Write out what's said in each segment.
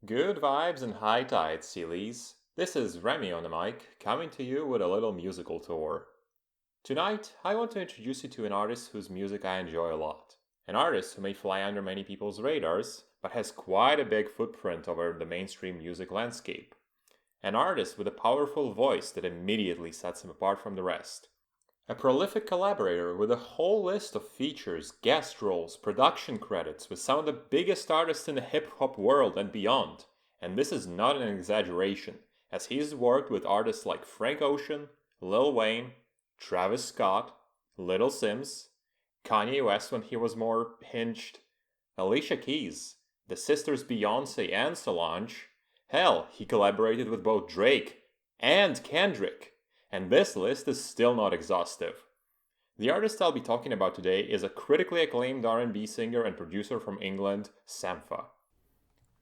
Good vibes and high tides, Sealies. This is Remy on the mic, coming to you with a little musical tour. Tonight, I want to introduce you to an artist whose music I enjoy a lot. An artist who may fly under many people's radars, but has quite a big footprint over the mainstream music landscape. An artist with a powerful voice that immediately sets him apart from the rest. A prolific collaborator with a whole list of features, guest roles, production credits with some of the biggest artists in the hip hop world and beyond. And this is not an exaggeration, as he's worked with artists like Frank Ocean, Lil Wayne, Travis Scott, Little Sims, Kanye West when he was more hinged, Alicia Keys, the sisters Beyonce and Solange. Hell, he collaborated with both Drake and Kendrick. And this list is still not exhaustive. The artist I'll be talking about today is a critically acclaimed R&B singer and producer from England, Sampha.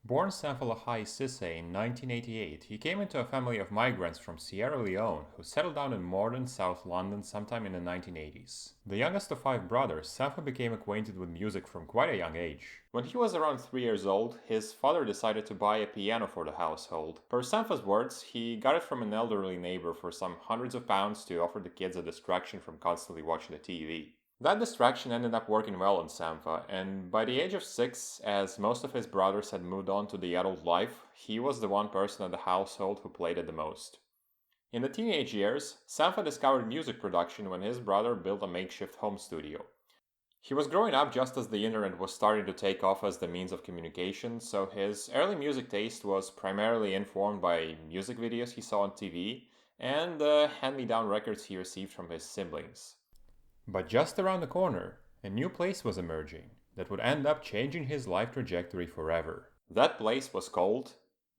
Born Sampha Lahai Sisse in 1988, he came into a family of migrants from Sierra Leone who settled down in modern South London sometime in the 1980s. The youngest of five brothers, Sampha became acquainted with music from quite a young age. When he was around 3 years old, his father decided to buy a piano for the household. Per Sampha's words, he got it from an elderly neighbor for some hundreds of pounds to offer the kids a distraction from constantly watching the TV. That distraction ended up working well on Sampha, and by the age of 6, as most of his brothers had moved on to the adult life, he was the one person in the household who played it the most. In the teenage years, Sampha discovered music production when his brother built a makeshift home studio. He was growing up just as the internet was starting to take off as the means of communication, so his early music taste was primarily informed by music videos he saw on TV and the hand-me-down records he received from his siblings. But just around the corner, a new place was emerging that would end up changing his life trajectory forever. That place was called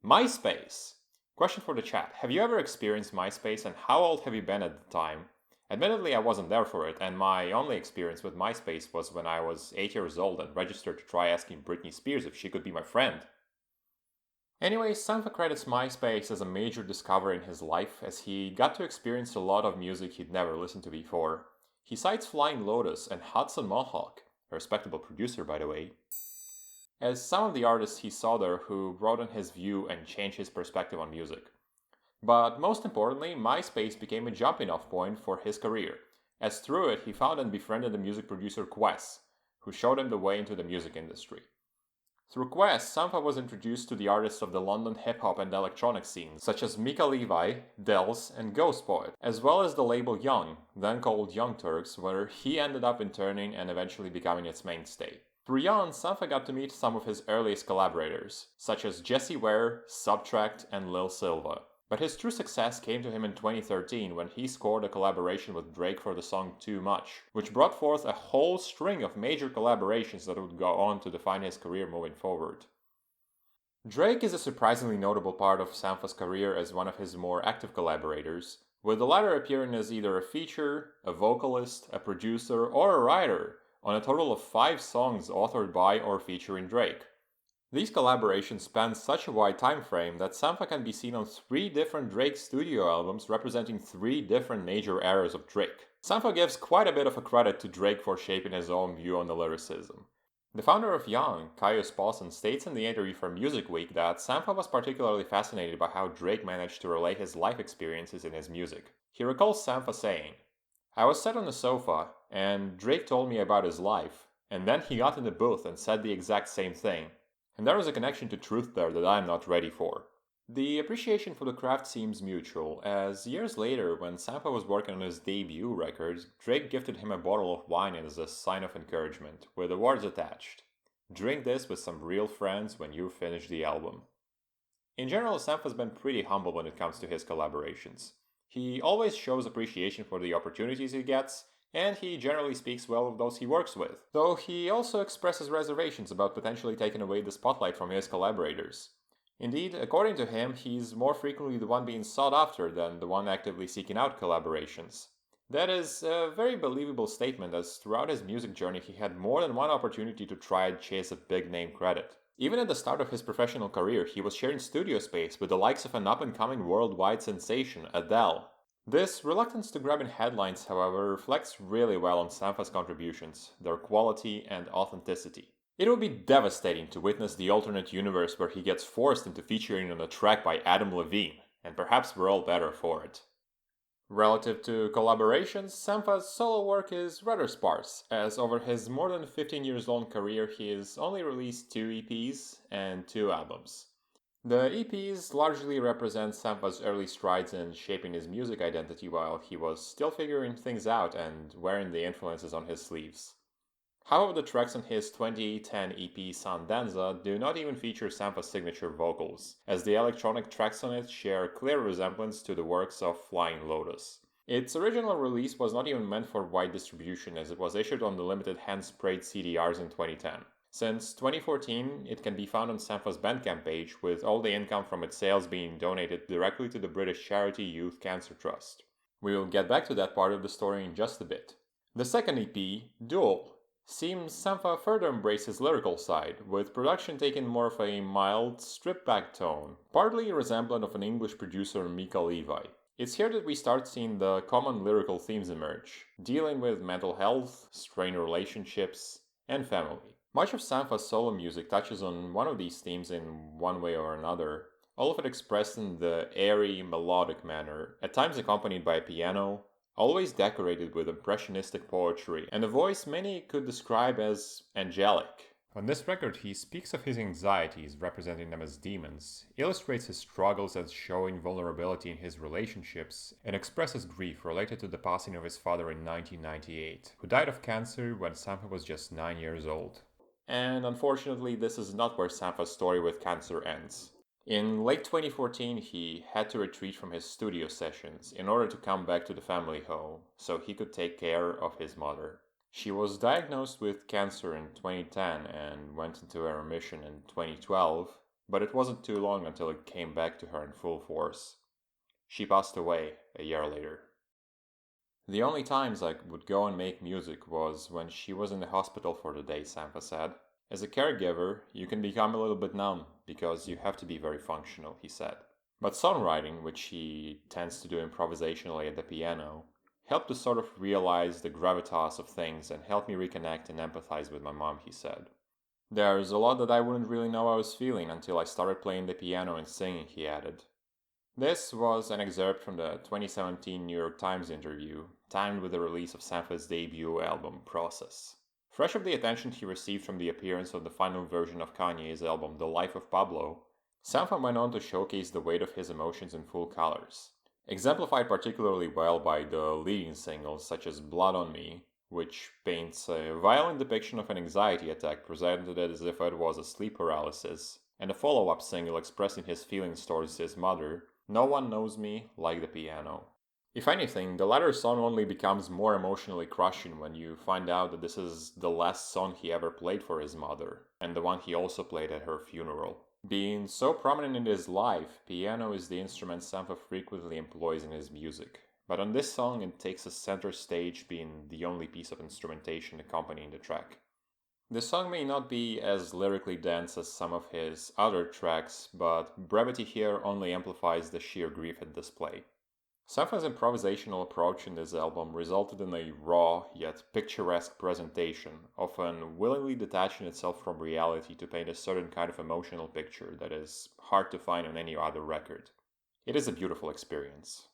MySpace. Question for the chat: have you ever experienced MySpace, and how old have you been at the time? Admittedly, I wasn't there for it, and my only experience with MySpace was when I was 8 years old and registered to try asking Britney Spears if she could be my friend. Anyway, Sampha credits MySpace as a major discovery in his life, as he got to experience a lot of music he'd never listened to before. He cites Flying Lotus and Hudson Mohawk, a respectable producer by the way, as some of the artists he saw there who broadened his view and changed his perspective on music. But most importantly, MySpace became a jumping-off point for his career, as through it he found and befriended the music producer Quest, who showed him the way into the music industry. Through Quest, Sampha was introduced to the artists of the London hip-hop and electronic scenes, such as Mika Levi, Dells, and Ghost Poet, as well as the label Young, then called Young Turks, where he ended up interning and eventually becoming its mainstay. Through Young, Sampha got to meet some of his earliest collaborators, such as Jessie Ware, Subtract, and Lil Silva. But his true success came to him in 2013 when he scored a collaboration with Drake for the song Too Much, which brought forth a whole string of major collaborations that would go on to define his career moving forward. Drake is a surprisingly notable part of Sampha's career as one of his more active collaborators, with the latter appearing as either a feature, a vocalist, a producer, or a writer on a total of 5 songs authored by or featuring Drake. These collaborations span such a wide time frame that Sampha can be seen on 3 different Drake studio albums representing 3 different major eras of Drake. Sampha gives quite a bit of a credit to Drake for shaping his own view on the lyricism. The founder of Young, Caius Paulson, states in the interview for Music Week that Sampha was particularly fascinated by how Drake managed to relate his life experiences in his music. He recalls Sampha saying, "I was sat on the sofa, and Drake told me about his life, and then he got in the booth and said the exact same thing. And there is a connection to truth there that I am not ready for." The appreciation for the craft seems mutual, as years later, when Sampha was working on his debut record, Drake gifted him a bottle of wine as a sign of encouragement, with the words attached, "Drink this with some real friends when you finish the album." In general, Sampha's been pretty humble when it comes to his collaborations. He always shows appreciation for the opportunities he gets, and he generally speaks well of those he works with, though he also expresses reservations about potentially taking away the spotlight from his collaborators. Indeed, according to him, he's more frequently the one being sought after than the one actively seeking out collaborations. That is a very believable statement, as throughout his music journey he had more than one opportunity to try and chase a big name credit. Even at the start of his professional career, he was sharing studio space with the likes of an up-and-coming worldwide sensation, Adele. This reluctance to grabbing headlines, however, reflects really well on Sampha's contributions, their quality and authenticity. It would be devastating to witness the alternate universe where he gets forced into featuring on a track by Adam Levine, and perhaps we're all better for it. Relative to collaborations, Sampha's solo work is rather sparse, as over his more than 15 years long career he has only released 2 EPs and 2 albums. The EPs largely represent Sampha's early strides in shaping his music identity while he was still figuring things out and wearing the influences on his sleeves. However, the tracks on his 2010 EP Sandanza do not even feature Sampha's signature vocals, as the electronic tracks on it share clear resemblance to the works of Flying Lotus. Its original release was not even meant for wide distribution, as it was issued on the limited hand-sprayed CDRs in 2010. Since 2014, it can be found on Sampha's Bandcamp page, with all the income from its sales being donated directly to the British charity Youth Cancer Trust. We will get back to that part of the story in just a bit. The second EP, Duel, seems Sampha further embrace his lyrical side, with production taking more of a mild, stripped-back tone, partly resemblant of an English producer Mika Levi. It's here that we start seeing the common lyrical themes emerge, dealing with mental health, strained relationships, and family. Much of Sampha's solo music touches on one of these themes in one way or another, all of it expressed in the airy, melodic manner, at times accompanied by a piano, always decorated with impressionistic poetry, and a voice many could describe as angelic. On this record, he speaks of his anxieties, representing them as demons, illustrates his struggles as showing vulnerability in his relationships, and expresses grief related to the passing of his father in 1998, who died of cancer when Sampha was just 9 years old. And unfortunately, this is not where Sampha's story with cancer ends. In late 2014, he had to retreat from his studio sessions in order to come back to the family home so he could take care of his mother. She was diagnosed with cancer in 2010 and went into a remission in 2012, but it wasn't too long until it came back to her in full force. She passed away a year later. The only times I would go and make music was when she was in the hospital for the day, Sampha said. As a caregiver, you can become a little bit numb because you have to be very functional, he said. But songwriting, which he tends to do improvisationally at the piano, helped to sort of realize the gravitas of things and help me reconnect and empathize with my mom, he said. There's a lot that I wouldn't really know I was feeling until I started playing the piano and singing, he added. This was an excerpt from the 2017 New York Times interview, timed with the release of Sampha's debut album, Process. Fresh of the attention he received from the appearance of the final version of Kanye's album, The Life of Pablo, Sampha went on to showcase the weight of his emotions in full colors, exemplified particularly well by the leading singles such as Blood on Me, which paints a violent depiction of an anxiety attack presented as if it was a sleep paralysis, and a follow-up single expressing his feelings towards his mother, No One Knows Me Like the Piano. If anything, the latter song only becomes more emotionally crushing when you find out that this is the last song he ever played for his mother, and the one he also played at her funeral. Being so prominent in his life, piano is the instrument Sampha frequently employs in his music, but on this song it takes a center stage, being the only piece of instrumentation accompanying the track. The song may not be as lyrically dense as some of his other tracks, but brevity here only amplifies the sheer grief at display. Sampha's improvisational approach in this album resulted in a raw yet picturesque presentation, often willingly detaching itself from reality to paint a certain kind of emotional picture that is hard to find on any other record. It is a beautiful experience.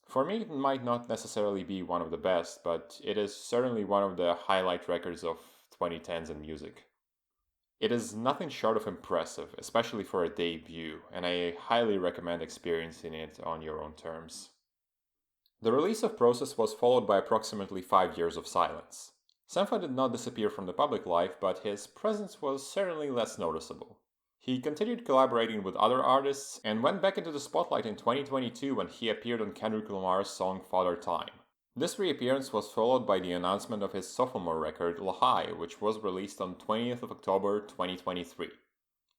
For me, it might not necessarily be one of the best, but it is certainly one of the highlight records of 2010s in music. It is nothing short of impressive, especially for a debut, and I highly recommend experiencing it on your own terms. The release of Process was followed by approximately 5 years of silence. Sampha did not disappear from the public life, but his presence was certainly less noticeable. He continued collaborating with other artists and went back into the spotlight in 2022 when he appeared on Kendrick Lamar's song Father Time. This reappearance was followed by the announcement of his sophomore record, Lahai, which was released on 20th of October 2023.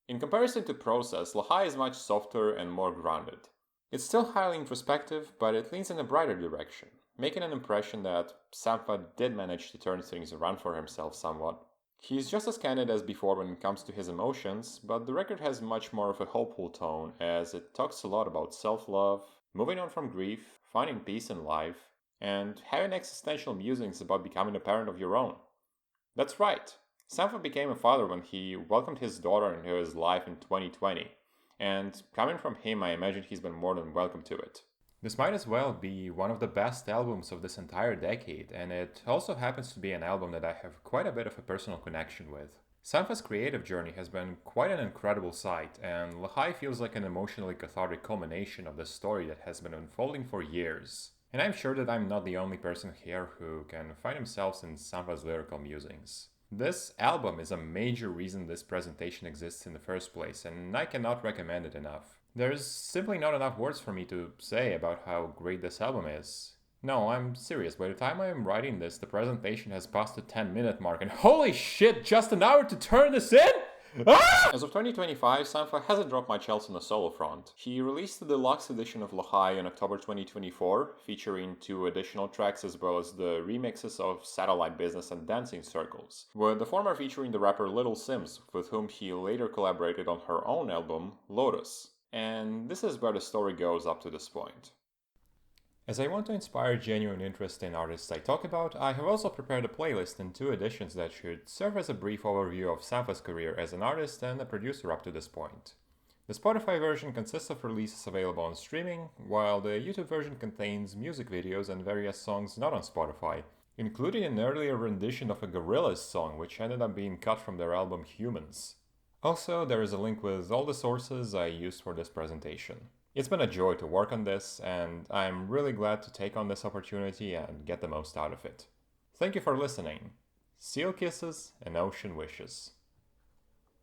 In comparison to Process, Lahai is much softer and more grounded. It's still highly introspective, but it leans in a brighter direction, making an impression that Sampha did manage to turn things around for himself somewhat. He's just as candid as before when it comes to his emotions, but the record has much more of a hopeful tone as it talks a lot about self-love, moving on from grief, finding peace in life, and having existential musings about becoming a parent of your own. That's right, Sampha became a father when he welcomed his daughter into his life in 2020, and coming from him, I imagine he's been more than welcome to it. This might as well be one of the best albums of this entire decade, and it also happens to be an album that I have quite a bit of a personal connection with. Sampha's creative journey has been quite an incredible sight, and Lahai feels like an emotionally cathartic culmination of the story that has been unfolding for years. And I'm sure that I'm not the only person here who can find themselves in Sampha's lyrical musings. This album is a major reason this presentation exists in the first place, and I cannot recommend it enough. There's simply not enough words for me to say about how great this album is. No, I'm serious. By the time I am writing this, the presentation has passed the 10-minute mark, and holy shit, just an hour to turn this in? Ah! As of 2025, Sampha hasn't dropped much else on the solo front. He released the deluxe edition of Lahai in October 2024, featuring 2 additional tracks as well as the remixes of Satellite Business and Dancing Circles, with the former featuring the rapper Little Sims, with whom he later collaborated on her own album, Lotus. And this is where the story goes up to this point. As I want to inspire genuine interest in artists I talk about, I have also prepared a playlist in 2 editions that should serve as a brief overview of Sampha's career as an artist and a producer up to this point. The Spotify version consists of releases available on streaming, while the YouTube version contains music videos and various songs not on Spotify, including an earlier rendition of a Gorillaz song which ended up being cut from their album Humans. Also, there is a link with all the sources I used for this presentation. It's been a joy to work on this, and I'm really glad to take on this opportunity and get the most out of it. Thank you for listening. Seal kisses and ocean wishes.